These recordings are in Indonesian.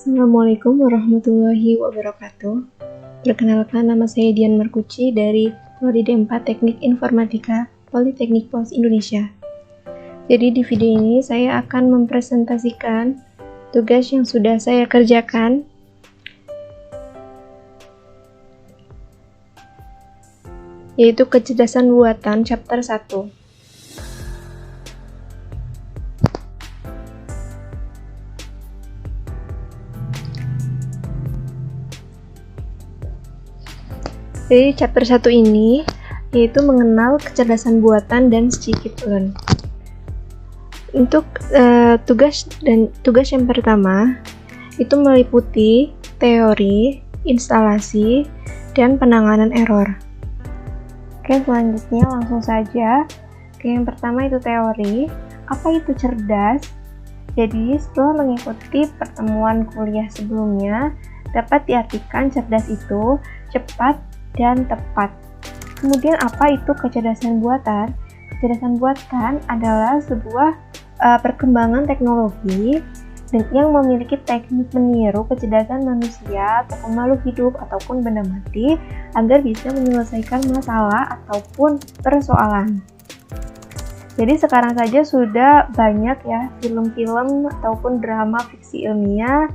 Assalamualaikum warahmatullahi wabarakatuh. Perkenalkan, nama saya Dian Markuci dari Prodi D4 Teknik Informatika Politeknik POS Indonesia. Jadi di video ini saya akan mempresentasikan tugas yang sudah saya kerjakan yaitu kecerdasan buatan chapter 1. Jadi chapter 1 ini yaitu mengenal kecerdasan buatan dan scikit-learn. Untuk tugas yang pertama itu meliputi teori, instalasi, dan penanganan error. Oke, selanjutnya langsung saja. Oke, yang pertama itu teori. Apa itu cerdas? Jadi setelah mengikuti pertemuan kuliah sebelumnya, dapat diartikan cerdas itu cepat dan tepat. Kemudian apa itu kecerdasan buatan? Kecerdasan buatan adalah sebuah perkembangan teknologi yang memiliki teknik meniru kecerdasan manusia ataupun makhluk hidup ataupun benda mati agar bisa menyelesaikan masalah ataupun persoalan. Jadi sekarang saja sudah banyak ya film-film ataupun drama fiksi ilmiah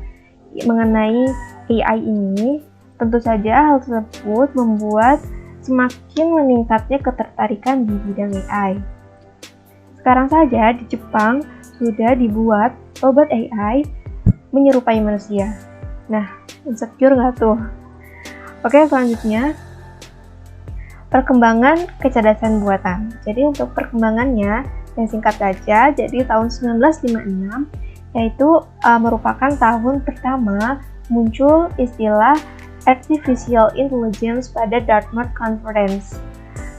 mengenai AI ini. Tentu saja hal tersebut membuat semakin meningkatnya ketertarikan di bidang AI. Sekarang saja di Jepang sudah dibuat robot AI menyerupai manusia. Nah, insecure nggak tuh? Oke, selanjutnya perkembangan kecerdasan buatan. Jadi untuk perkembangannya yang singkat saja, jadi tahun 1956 yaitu merupakan tahun pertama muncul istilah Artificial Intelligence pada Dartmouth Conference.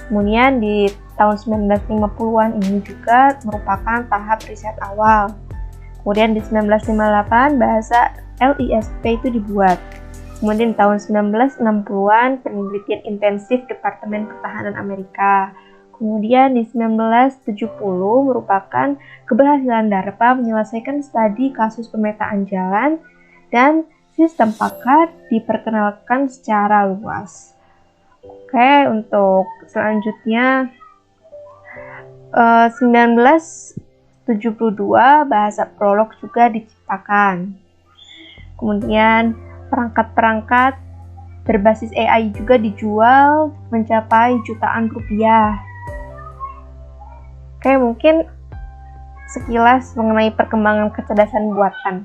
Kemudian di tahun 1950-an ini juga merupakan tahap riset awal. Kemudian di 1958 bahasa LISP itu dibuat. Kemudian di tahun 1960-an penelitian intensif Departemen Pertahanan Amerika. Kemudian di 1970 merupakan keberhasilan DARPA menyelesaikan studi kasus pemetaan jalan dan sistem paket diperkenalkan secara luas. Oke, untuk selanjutnya 1972 bahasa prolog juga diciptakan. Kemudian perangkat-perangkat berbasis AI juga dijual mencapai jutaan rupiah. Oke, mungkin sekilas mengenai perkembangan kecerdasan buatan.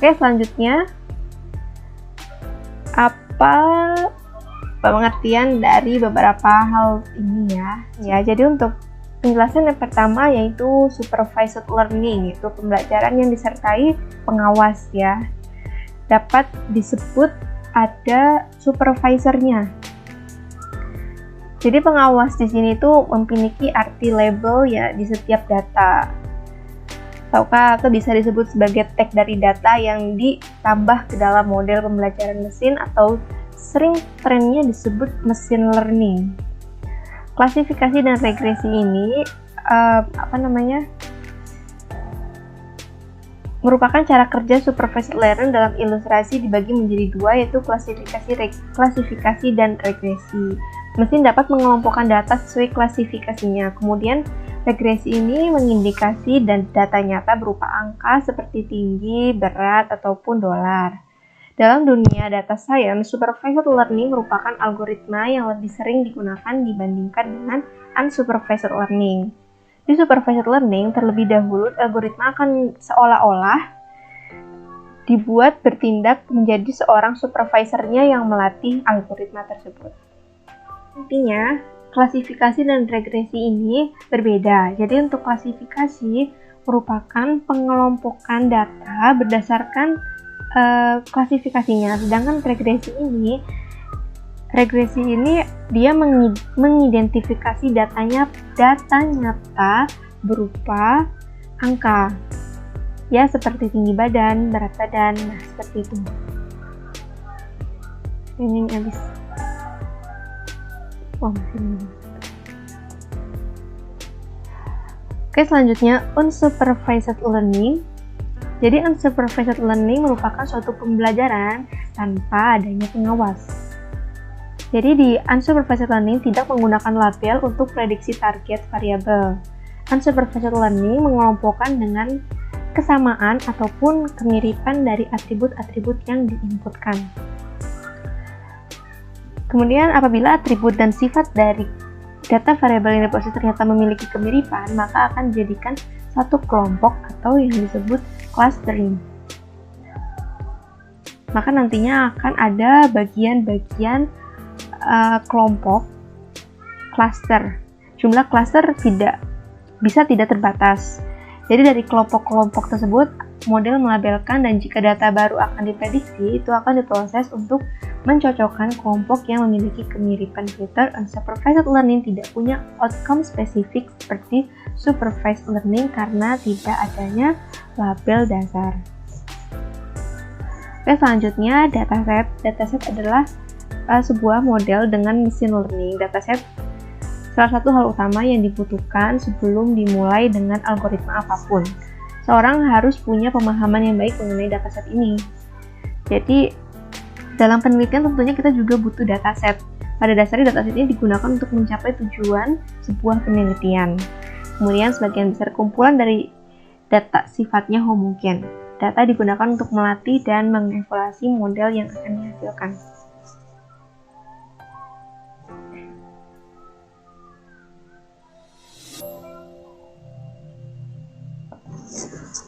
Oke, selanjutnya apa pengertian dari beberapa hal ini ya. Jadi untuk penjelasan yang pertama yaitu supervised learning, yaitu pembelajaran yang disertai pengawas ya. Dapat disebut ada supervisornya. Jadi pengawas di sini tuh memiliki arti label ya di setiap data. Ataukah atau bisa disebut sebagai tag dari data yang ditambah ke dalam model pembelajaran mesin atau sering trennya disebut machine learning. Klasifikasi dan regresi ini merupakan cara kerja supervised learning. Dalam ilustrasi dibagi menjadi dua, yaitu klasifikasi dan regresi. Mesin dapat mengelompokkan data sesuai klasifikasinya. Kemudian regresi ini mengindikasi dan data nyata berupa angka seperti tinggi, berat, ataupun dolar. Dalam dunia data science, supervised learning merupakan algoritma yang lebih sering digunakan dibandingkan dengan unsupervised learning. Di supervised learning, terlebih dahulu algoritma akan seolah-olah dibuat bertindak menjadi seorang supervisornya yang melatih algoritma tersebut. Intinya, klasifikasi dan regresi ini berbeda. Jadi untuk klasifikasi merupakan pengelompokan data berdasarkan klasifikasinya, sedangkan regresi ini dia mengidentifikasi data nyata berupa angka, ya seperti tinggi badan, berat badan, nah seperti itu. Ini habis. Oke, selanjutnya unsupervised learning. Jadi unsupervised learning merupakan suatu pembelajaran tanpa adanya pengawas. Jadi di unsupervised learning tidak menggunakan label untuk prediksi target variabel. Unsupervised learning mengelompokkan dengan kesamaan ataupun kemiripan dari atribut-atribut yang diinputkan. Kemudian apabila atribut dan sifat dari data variabel yang diproses ternyata memiliki kemiripan, maka akan dijadikan satu kelompok atau yang disebut clustering. Maka nantinya akan ada bagian-bagian kelompok cluster. Jumlah cluster bisa tidak terbatas. Jadi dari kelompok-kelompok tersebut, model melabelkan dan jika data baru akan diprediksi, itu akan diproses untuk mencocokkan kelompok yang memiliki kemiripan filter. Unsupervised learning tidak punya outcome spesifik seperti supervised learning karena tidak adanya label dasar. Oke, selanjutnya dataset. Dataset adalah sebuah model dengan machine learning. Dataset salah satu hal utama yang dibutuhkan sebelum dimulai dengan algoritma apapun. Seorang harus punya pemahaman yang baik mengenai dataset ini. Jadi dalam penelitian tentunya kita juga butuh dataset. Pada dasarnya dataset ini digunakan untuk mencapai tujuan sebuah penelitian. Kemudian sebagian besar kumpulan dari data sifatnya homogen. Data digunakan untuk melatih dan mengevaluasi model yang akan dihasilkan.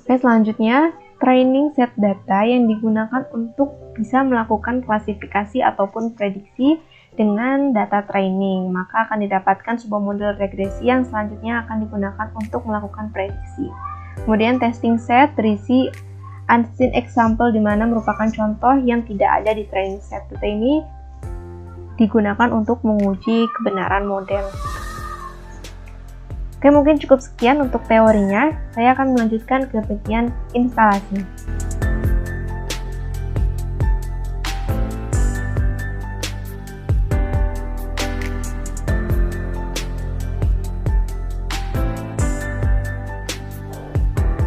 Oke, selanjutnya training set data yang digunakan untuk bisa melakukan klasifikasi ataupun prediksi dengan data training. Maka akan didapatkan sebuah model regresi yang selanjutnya akan digunakan untuk melakukan prediksi. Kemudian testing set berisi unseen example di mana merupakan contoh yang tidak ada di training set. Data ini digunakan untuk menguji kebenaran model. Oke, mungkin cukup sekian untuk teorinya. Saya akan melanjutkan ke bagian instalasi.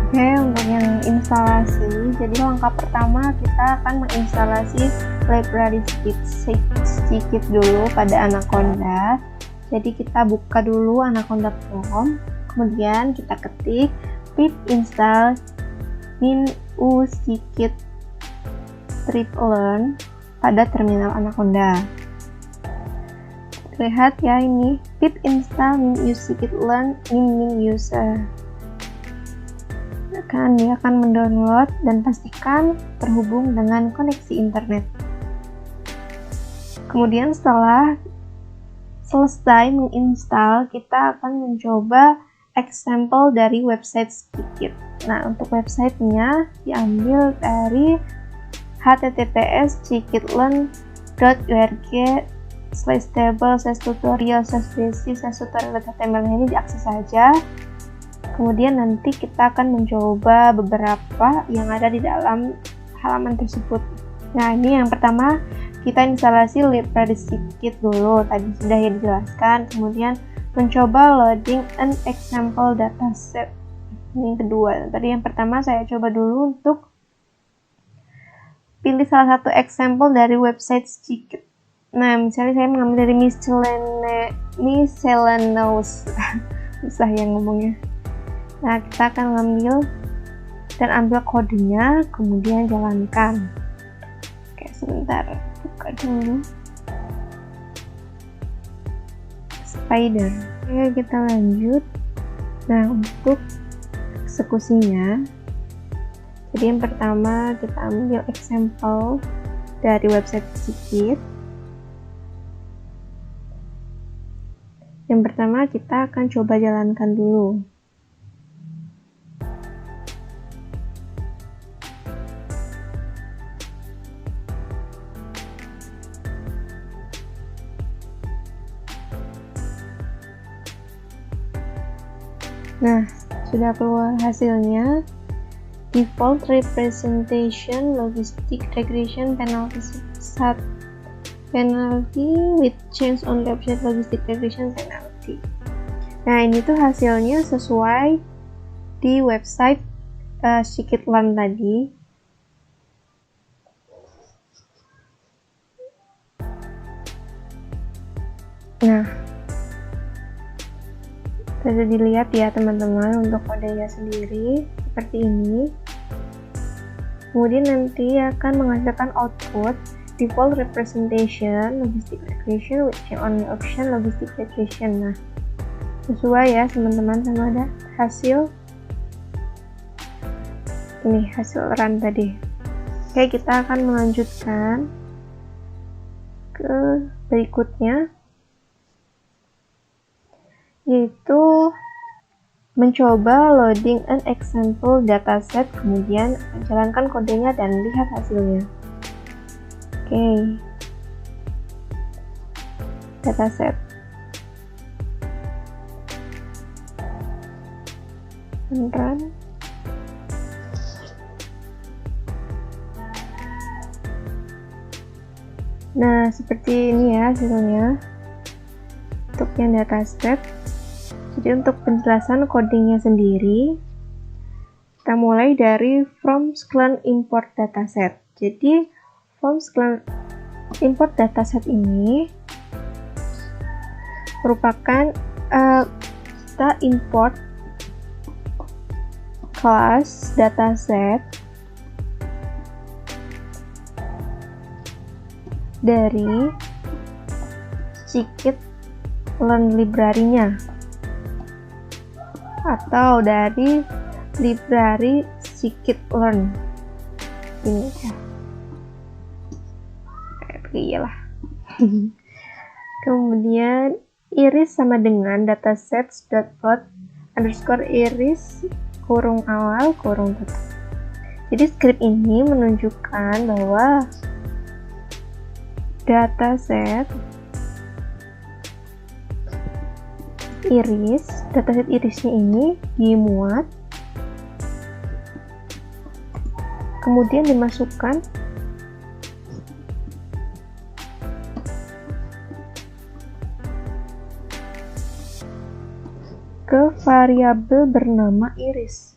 Oke, untuk yang instalasi, jadi langkah pertama kita akan menginstalasi library Scikit dulu pada Anaconda. Jadi kita buka dulu anaconda.com, kemudian kita ketik pip install min-u scikit learn pada terminal Anaconda. Lihat ya, ini pip install min-u scikit learn min user. Dia akan mendownload dan pastikan terhubung dengan koneksi internet. Kemudian setelah selesai menginstal, kita akan mencoba example dari website Scikit. Nah, untuk websitenya diambil dari https://scikit-learn.org/table/tutorial/basic/tutorial.html. Ini diakses saja. Kemudian nanti kita akan mencoba beberapa yang ada di dalam halaman tersebut. Nah, ini yang pertama kita instalasi library Scikit dulu, tadi sudah ya dijelaskan. Kemudian mencoba loading an example dataset. Ini yang kedua. Tadi yang pertama saya coba dulu untuk pilih salah satu example dari website Scikit. Nah, misalnya saya mengambil dari miscellaneous. Susah ya ngomongnya. Nah, kita akan mengambil dan ambil kodenya, kemudian jalankan. Oke, sebentar, buka dulu Spider. Oke, kita lanjut. Nah, untuk eksekusinya, jadi yang pertama kita ambil example dari website Scikit. Yang pertama kita akan coba jalankan dulu. Nah, sudah keluar hasilnya. Default representation logistic regression penalty with change on website logistic regression penalty. Nah, ini tuh hasilnya sesuai di website Scikit-learn tadi. Nah, bisa dilihat ya teman-teman untuk kodenya sendiri seperti ini. Kemudian nanti akan menghasilkan output default representation logistic regression with change on option logistic regression. Nah, sesuai ya teman-teman sama ada hasil ini, hasil run tadi. Oke, kita akan melanjutkan ke berikutnya, yaitu mencoba loading an example dataset, kemudian jalankan kodenya dan lihat hasilnya. Oke, dataset. Run. Nah, seperti ini ya hasilnya untuk yang dataset. Jadi untuk penjelasan codingnya sendiri, kita mulai dari from sclan import dataset. Jadi from sclan import dataset ini merupakan kita import kelas dataset dari Scikit-learn library-nya atau dari library Scikit-learn ini ya, iyalah. Kemudian iris sama dengan datasets.plot_iris kurung awal kurung tutup. Jadi script ini menunjukkan bahwa dataset irisnya ini dimuat, kemudian dimasukkan ke variabel bernama iris.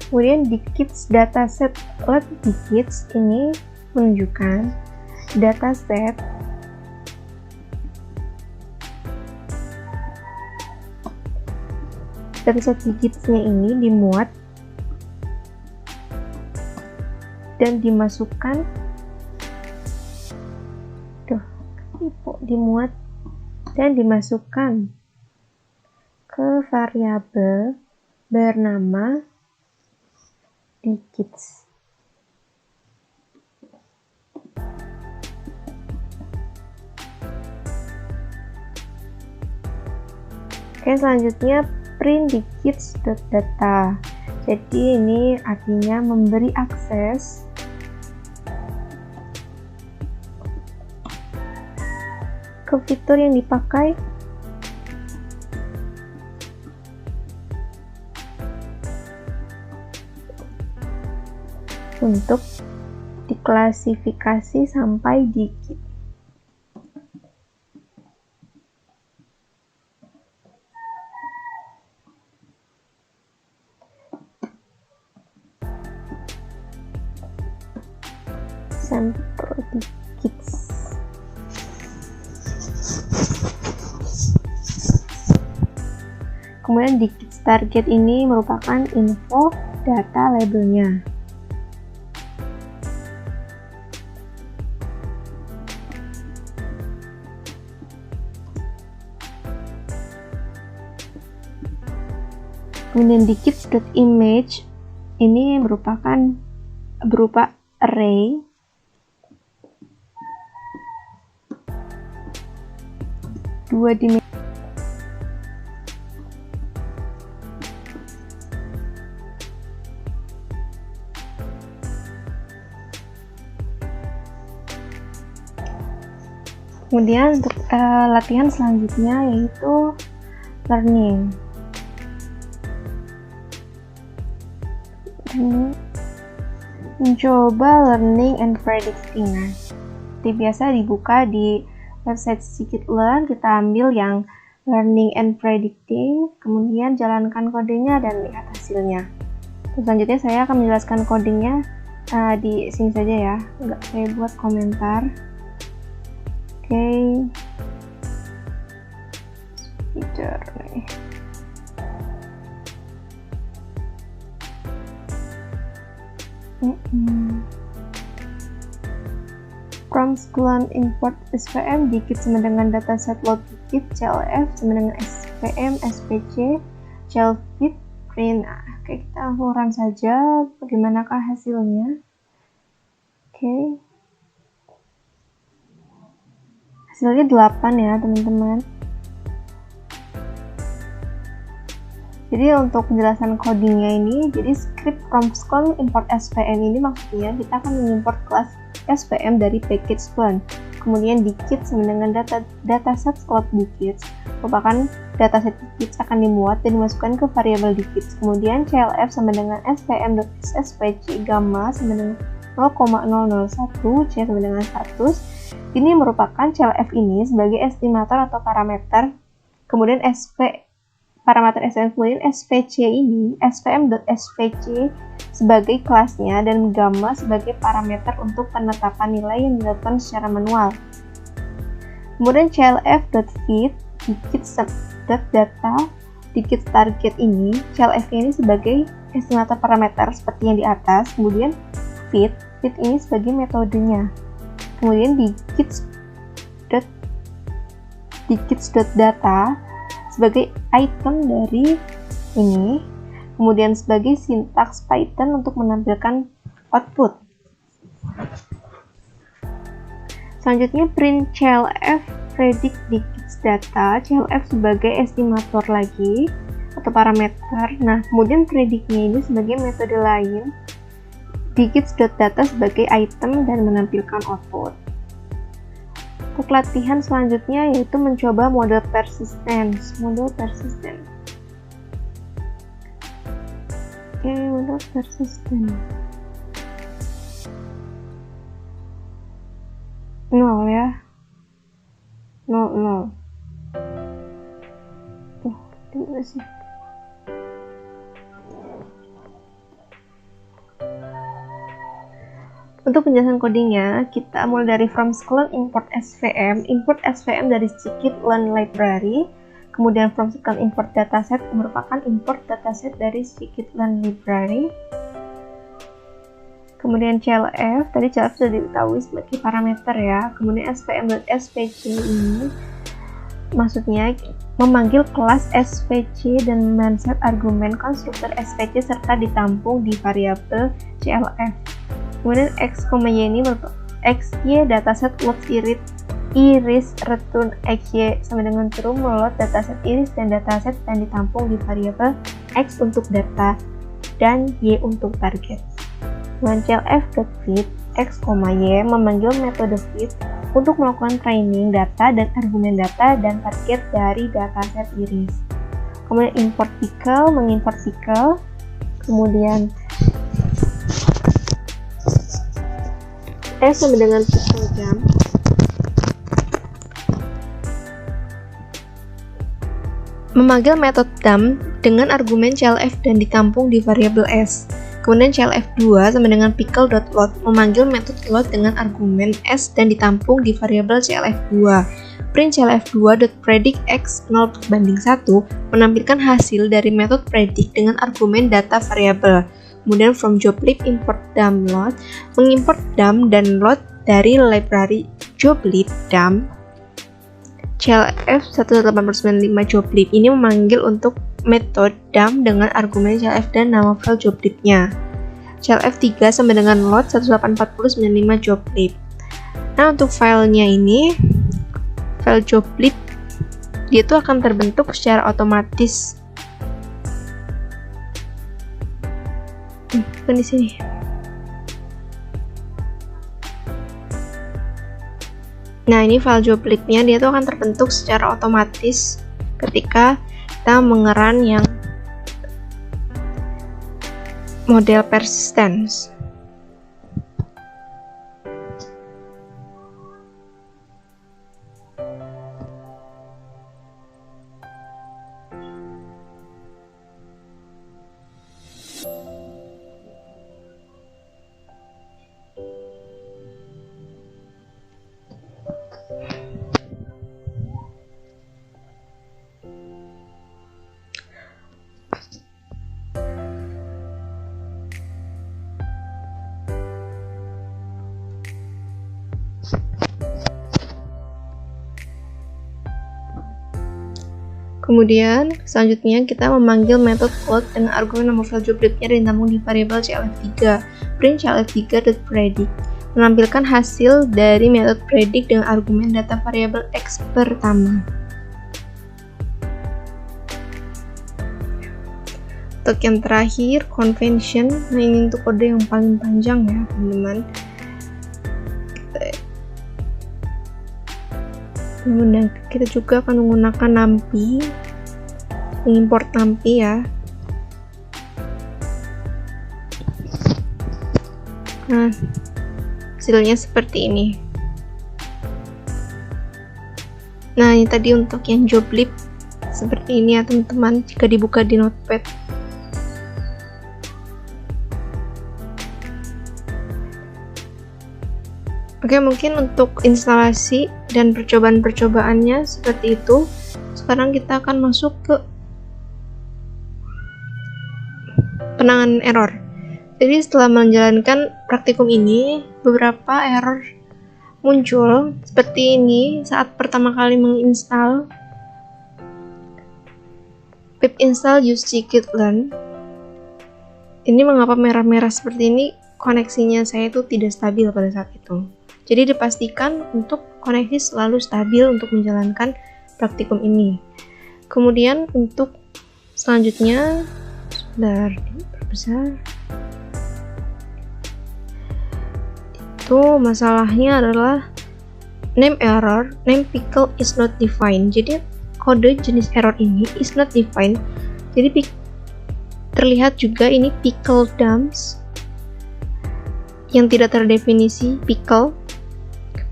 Kemudian di kits dataset let di kits ini menunjukkan dataset di kitsnya ini dimuat dan dimasukkan ke variabel bernama digits. Oke, selanjutnya print digits.data. Jadi ini artinya memberi akses ke fitur yang dipakai untuk diklasifikasi sampai dikit. Sampel dikit. Kemudian dikit target ini merupakan info data labelnya. Kemudian dikit.image ini merupakan berupa array dua dimensi. Kemudian untuk latihan selanjutnya yaitu learning. Mencoba learning and predicting. Seperti biasa dibuka di website scikit-learn, kita ambil yang learning and predicting, kemudian jalankan kodenya dan lihat hasilnya. Terus selanjutnya saya akan menjelaskan codingnya di sini saja ya, nggak saya buat komentar. Oke, speeder nih. From Sklearn import SVM dikit sama dengan dataset load dikit, CLF sama dengan SVM, SVC, CLFit, print. Oke, kita langsung run saja. Bagaimanakah hasilnya? Oke. Hasilnya 8 ya, teman-teman. Jadi untuk penjelasan codingnya ini, jadi script from Sklearn import SVM ini maksudnya kita akan mengimport kelas SVM dari package Sklearn. Kemudian dikit sama dengan dataset load dikit merupakan dataset dikit akan dimuat dan dimasukkan ke variabel dikit. Kemudian CLF sama dengan SVM.SVC gamma sama dengan 0,001, C sama dengan 100. Ini merupakan CLF ini sebagai estimator atau parameter. Kemudian parameter SVM, kemudian SVC ini SVM.SVC sebagai kelasnya dan gamma sebagai parameter untuk penetapan nilai yang dilakukan secara manual. Kemudian CLF.fit dikit.data dikit target ini, CLF ini sebagai estimator parameter seperti yang di atas. Kemudian fit ini sebagai metodenya. Kemudian dikits.data sebagai item dari ini, kemudian sebagai sintaks Python untuk menampilkan output. Selanjutnya print CLF predict dikits data, CLF sebagai estimator lagi atau parameter. Nah, kemudian predictnya ini sebagai metode lain, dikits.data sebagai item dan menampilkan output. Untuk latihan selanjutnya yaitu mencoba model persistence. Oke, model persistence. 0 ya. 0. Tuh, gimana sih? Untuk penjelasan codingnya, kita mulai dari from Sklearn import SVM dari scikit-learn library, kemudian from Sklearn import dataset merupakan import dataset dari scikit-learn library, kemudian CLF, tadi CLF sudah diketahui sebagai parameter ya, kemudian SVM.SVC ini maksudnya memanggil kelas SVC dan men-set argumen konstruktor SVC serta ditampung di variabel CLF. Kemudian x,y ini xy dataset load iris return xy sama dengan true meload dataset iris dan dataset yang ditampung di variabel x untuk data dan Y untuk target. Dengan clf.feed x, y memanggil metode feed untuk melakukan training data dan argumen data dan target dari dataset iris. Kemudian import pickle, mengimport pickle, kemudian sama dengan pickle dump. Memanggil metode dump dengan argumen clf dan ditampung di variabel s. Kemudian clf2 sama dengan pickle.load memanggil metode load dengan argumen s dan ditampung di variabel clf2. Print clf2.predict x 0 banding 1 menampilkan hasil dari metode predict dengan argumen data variabel. Kemudian from joblib import dump load mengimport dump dan load dari library joblib dump. clf 18995 joblib ini memanggil untuk metode dump dengan argumen clf dan nama file joblibnya. clf3 sama dengan load 1840995 joblib. Nah, untuk filenya ini, file joblib, dia tuh akan terbentuk secara otomatis. Bukan di sini. Nah, ini file joblibnya, dia tuh akan terbentuk secara otomatis ketika kita mengeran yang model persistence. Kemudian selanjutnya kita memanggil metode load dengan argumen nama file joblibnya dan ditampung di variabel clf3. Print clf3.predict menampilkan hasil dari metode predict dengan argumen data variabel x pertama. Untuk yang terakhir, convention. Nah, ini untuk kode yang paling panjang ya teman-teman. Kemudian kita juga akan menggunakan numpy, mengimport numpy ya. Nah, hasilnya seperti ini. Nah, ini tadi untuk yang joblib seperti ini ya teman-teman, jika dibuka di notepad. Oke, mungkin untuk instalasi dan percobaan-percobaannya seperti itu. Sekarang kita akan masuk ke penanganan error. Jadi setelah menjalankan praktikum ini, beberapa error muncul seperti ini saat pertama kali menginstal pip install use scikit-learn. Ini mengapa merah-merah seperti ini? Koneksinya saya itu tidak stabil pada saat itu. Jadi dipastikan untuk koneksi selalu stabil untuk menjalankan praktikum ini. Kemudian untuk selanjutnya, sebentar diperbesar. Itu masalahnya adalah name error, name pickle is not defined. Jadi kode jenis error ini is not defined. Jadi terlihat juga ini pickle dumps yang tidak terdefinisi pickle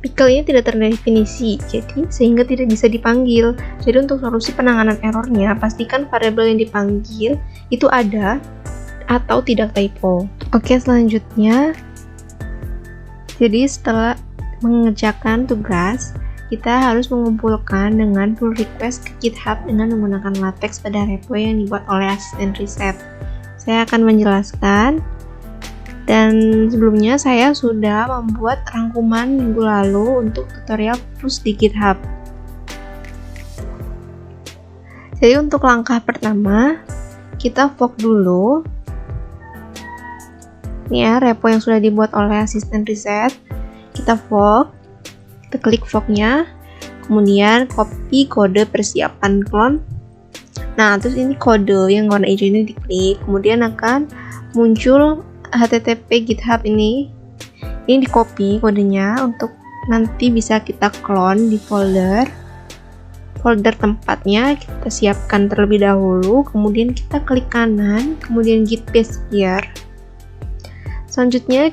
ini tidak terdefinisi, jadi sehingga tidak bisa dipanggil. Jadi untuk solusi penanganan errornya, pastikan variabel yang dipanggil itu ada atau tidak typo. Oke, selanjutnya, jadi setelah mengerjakan tugas, kita harus mengumpulkan dengan pull request ke GitHub dengan menggunakan latex pada repo yang dibuat oleh asisten riset. Saya akan menjelaskan. Dan sebelumnya saya sudah membuat rangkuman minggu lalu untuk tutorial push di GitHub. Jadi untuk langkah pertama, kita fork dulu. Ini ya, repo yang sudah dibuat oleh asisten riset. Kita fork, kita klik forknya, kemudian copy kode persiapan clone, Nah, terus ini kode yang warna hijau ini diklik, kemudian akan muncul HTTP GitHub ini di copy kodenya untuk nanti bisa kita clone di folder tempatnya. Kita siapkan terlebih dahulu, kemudian kita klik kanan, kemudian git paste here. Selanjutnya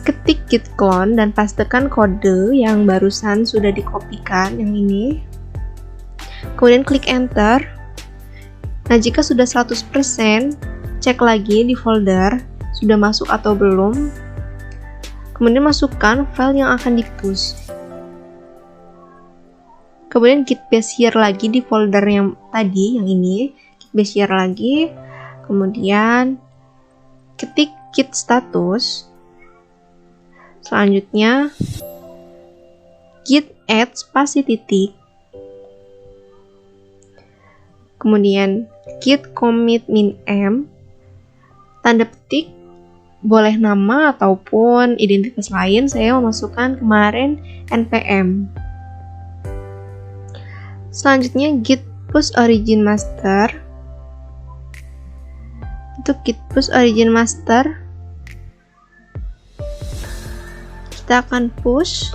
ketik git clone dan pastekan kode yang barusan sudah dikopikan, yang ini. Kemudian klik enter. Nah, jika sudah 100%, cek lagi di folder sudah masuk atau belum. Kemudian masukkan file yang akan di-push. Kemudian git paste here lagi di folder yang tadi, yang ini. Git paste here lagi. Kemudian ketik git status. Selanjutnya git add spasi titik. Kemudian git commit min m, tanda petik, boleh nama ataupun identitas lain. Saya memasukkan kemarin npm. Selanjutnya git push origin master. Untuk git push origin master, kita akan push.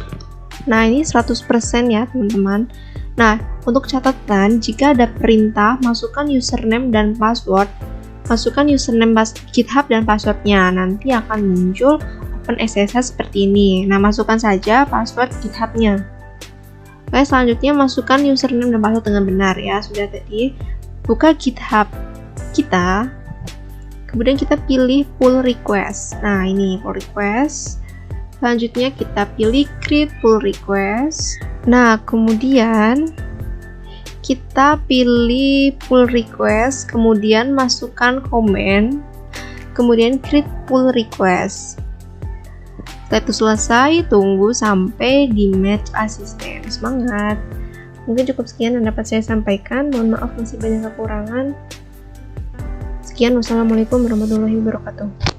Nah, ini 100% ya teman-teman. Nah, untuk catatan, jika ada perintah, masukkan username dan password. Masukkan username GitHub dan passwordnya. Nanti akan muncul OpenSSH seperti ini. Nah, masukkan saja password GitHub-nya. Oke, selanjutnya masukkan username dan password dengan benar ya. Sudah tadi. Buka GitHub kita. Kemudian kita pilih pull request. Nah, ini pull request. Selanjutnya kita pilih create pull request. Nah, kemudian kita pilih pull request, kemudian masukkan komen, kemudian create pull request. Setelah itu selesai, tunggu sampai di match asisten. Semangat! Mungkin cukup sekian yang dapat saya sampaikan. Mohon maaf masih banyak kekurangan. Sekian, wassalamualaikum warahmatullahi wabarakatuh.